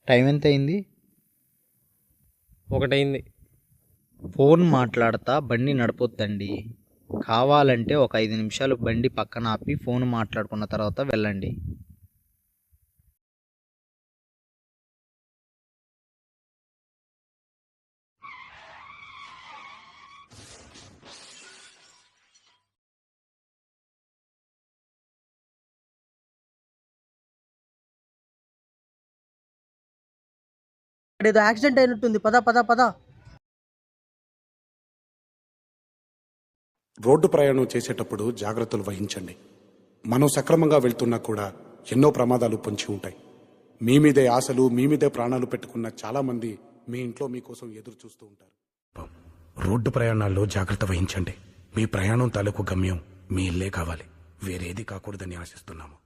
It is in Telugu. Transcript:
టైం ఎంత అయింది? 1 అయింది. ఫోన్ మాట్లాడతా బండి నడపొద్దండి. కావాలంటే ఒక 5 నిమిషాలు బండి పక్కన ఆపి ఫోన్ మాట్లాడుకున్న తర్వాత వెళ్ళండి. ఏదో యాక్సిడెంట్ అయినట్టుంది. పద పద పద. రోడ్డు ప్రయాణం చేసేటప్పుడు జాగ్రత్తలు వహించండి. మనం సక్రమంగా వెళ్తున్నా కూడా ఎన్నో ప్రమాదాలు పొంచి ఉంటాయి. మీ మీదే ఆశలు, మీ మీదే ప్రాణాలు పెట్టుకున్న చాలా మంది మీ ఇంట్లో మీకోసం ఎదురు చూస్తూ ఉంటారు. రోడ్డు ప్రయాణాల్లో జాగ్రత్త వహించండి. మీ ప్రయాణం తాలూకు గమ్యం మీ ఇల్లే కావాలి, వేరేది కాకూడదని ఆశిస్తున్నాము.